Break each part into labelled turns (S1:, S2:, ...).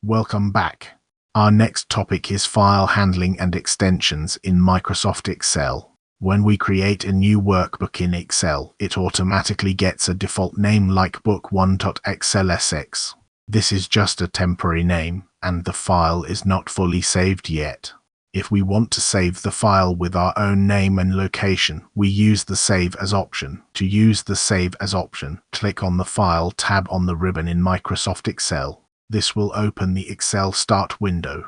S1: Welcome back. Our next topic is file handling and extensions in Microsoft Excel. When we create a new workbook in Excel, it automatically gets a default name like book1.xlsx. This is just a temporary name, and the file is not fully saved yet. If we want to save the file with our own name and location, we use the Save As option. To use the Save As option, click on the File tab on the ribbon in Microsoft Excel. This will open the Excel Start window.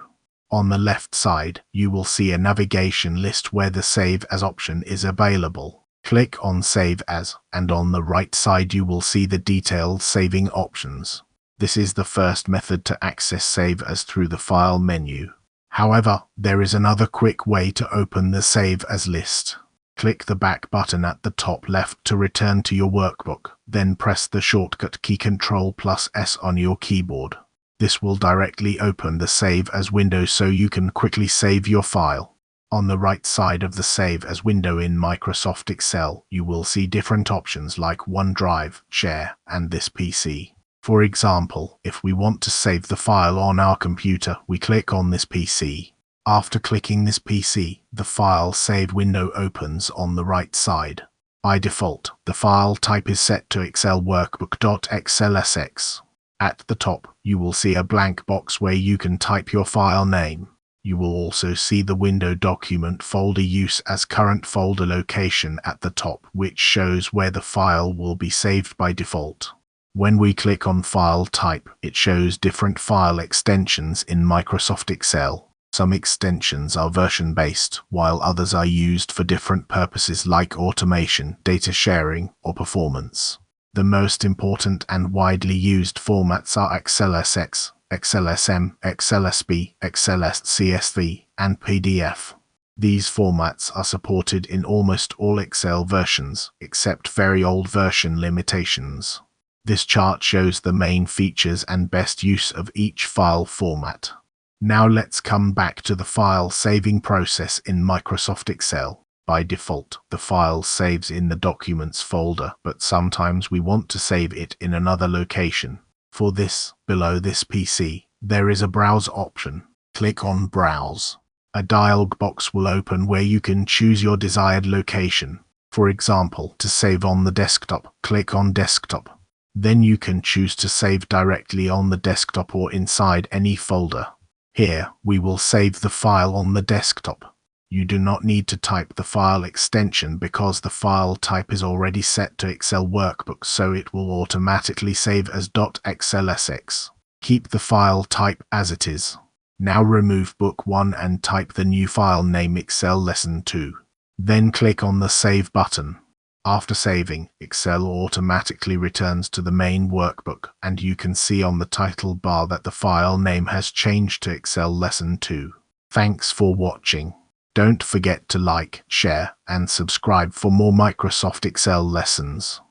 S1: On the left side, you will see a navigation list where the Save As option is available. Click on Save As, and on the right side you will see the detailed saving options. This is the first method to access Save As through the File menu. However, there is another quick way to open the Save As list. Click the back button at the top left to return to your workbook, then press the shortcut key Ctrl+S on your keyboard. This will directly open the Save As window so you can quickly save your file. On the right side of the Save As window in Microsoft Excel, you will see different options like OneDrive, Share, and This PC. For example, if we want to save the file on our computer, we click on this PC. After clicking this PC, the File Save window opens on the right side. By default, the file type is set to Excel workbook.xlsx. At the top, you will see a blank box where you can type your file name. You will also see the window document folder use as current folder location at the top, which shows where the file will be saved by default. When we click on File Type, it shows different file extensions in Microsoft Excel. Some extensions are version-based, while others are used for different purposes like automation, data sharing, or performance. The most important and widely used formats are xlsx, xlsm, xlsb, xlscsv, and PDF. These formats are supported in almost all Excel versions, except very old version limitations. This chart shows the main features and best use of each file format. Now let's come back to the file saving process in Microsoft Excel. By default, the file saves in the Documents folder, but sometimes we want to save it in another location. For this, below this PC, there is a Browse option. Click on Browse. A dialog box will open where you can choose your desired location. For example, to save on the desktop, click on Desktop. Then you can choose to save directly on the desktop or inside any folder. Here, we will save the file on the desktop. You do not need to type the file extension because the file type is already set to Excel Workbook, so it will automatically save as .xlsx. Keep the file type as it is. Now remove Book 1 and type the new file name Excel Lesson 2. Then click on the Save button. After saving, Excel automatically returns to the main workbook, and you can see on the title bar that the file name has changed to Excel Lesson 2. Thanks for watching. Don't forget to like, share, and subscribe for more Microsoft Excel lessons.